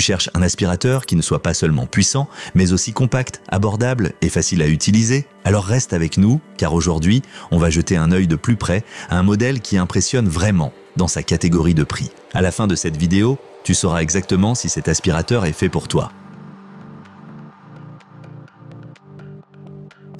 cherches un aspirateur qui ne soit pas seulement puissant, mais aussi compact, abordable et facile à utiliser? Alors reste avec nous, car aujourd'hui, on va jeter un œil de plus près à un modèle qui impressionne vraiment dans sa catégorie de prix. À la fin de cette vidéo, tu sauras exactement si cet aspirateur est fait pour toi.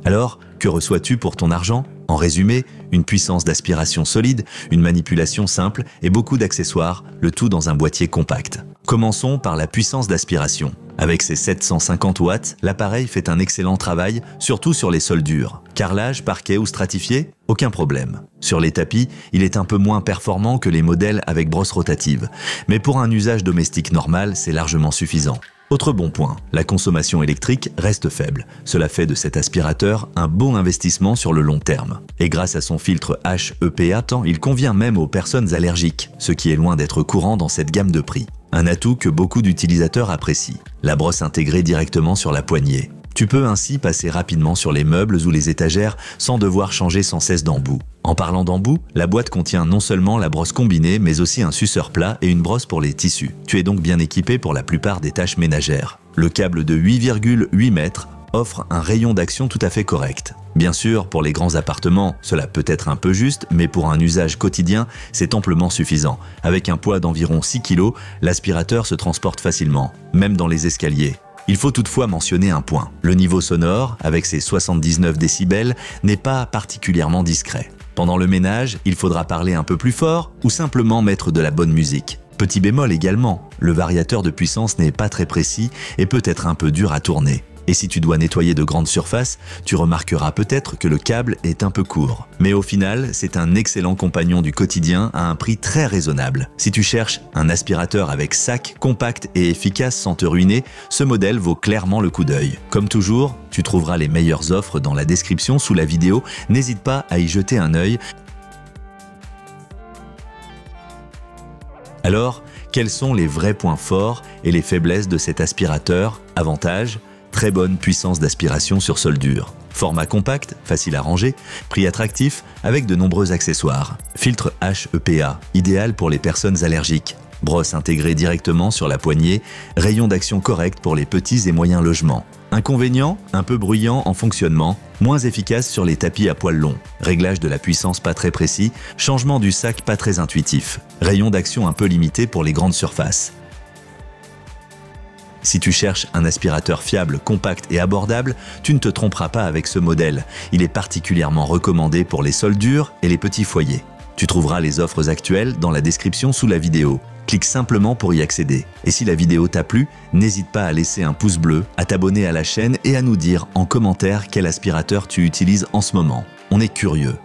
Alors, que reçois-tu pour ton argent? En résumé, une puissance d'aspiration solide, une manipulation simple et beaucoup d'accessoires, le tout dans un boîtier compact. Commençons par la puissance d'aspiration. Avec ses 750 watts, l'appareil fait un excellent travail, surtout sur les sols durs. Carrelage, parquet ou stratifié? Aucun problème. Sur les tapis, il est un peu moins performant que les modèles avec brosse rotative. Mais pour un usage domestique normal, c'est largement suffisant. Autre bon point, la consommation électrique reste faible. Cela fait de cet aspirateur un bon investissement sur le long terme. Et grâce à son filtre HEPA, il convient même aux personnes allergiques, ce qui est loin d'être courant dans cette gamme de prix. Un atout que beaucoup d'utilisateurs apprécient. La brosse intégrée directement sur la poignée. Tu peux ainsi passer rapidement sur les meubles ou les étagères sans devoir changer sans cesse d'embout. En parlant d'embout, la boîte contient non seulement la brosse combinée mais aussi un suceur plat et une brosse pour les tissus. Tu es donc bien équipé pour la plupart des tâches ménagères. Le câble de 8,8 mètres offre un rayon d'action tout à fait correct. Bien sûr, pour les grands appartements, cela peut être un peu juste, mais pour un usage quotidien, c'est amplement suffisant. Avec un poids d'environ 6 kg, l'aspirateur se transporte facilement, même dans les escaliers. Il faut toutefois mentionner un point. Le niveau sonore, avec ses 79 décibels, n'est pas particulièrement discret. Pendant le ménage, il faudra parler un peu plus fort ou simplement mettre de la bonne musique. Petit bémol également, le variateur de puissance n'est pas très précis et peut être un peu dur à tourner. Et si tu dois nettoyer de grandes surfaces, tu remarqueras peut-être que le câble est un peu court. Mais au final, c'est un excellent compagnon du quotidien à un prix très raisonnable. Si tu cherches un aspirateur avec sac, compact et efficace sans te ruiner, ce modèle vaut clairement le coup d'œil. Comme toujours, tu trouveras les meilleures offres dans la description sous la vidéo. N'hésite pas à y jeter un œil. Alors, quels sont les vrais points forts et les faiblesses de cet aspirateur? Avantages: très bonne puissance d'aspiration sur sol dur. Format compact, facile à ranger, prix attractif avec de nombreux accessoires. Filtre HEPA, idéal pour les personnes allergiques. Brosse intégrée directement sur la poignée, rayon d'action correct pour les petits et moyens logements. Inconvénient, un peu bruyant en fonctionnement, moins efficace sur les tapis à poils longs. Réglage de la puissance pas très précis, changement du sac pas très intuitif. Rayon d'action un peu limité pour les grandes surfaces. Si tu cherches un aspirateur fiable, compact et abordable, tu ne te tromperas pas avec ce modèle. Il est particulièrement recommandé pour les sols durs et les petits foyers. Tu trouveras les offres actuelles dans la description sous la vidéo. Clique simplement pour y accéder. Et si la vidéo t'a plu, n'hésite pas à laisser un pouce bleu, à t'abonner à la chaîne et à nous dire en commentaire quel aspirateur tu utilises en ce moment. On est curieux.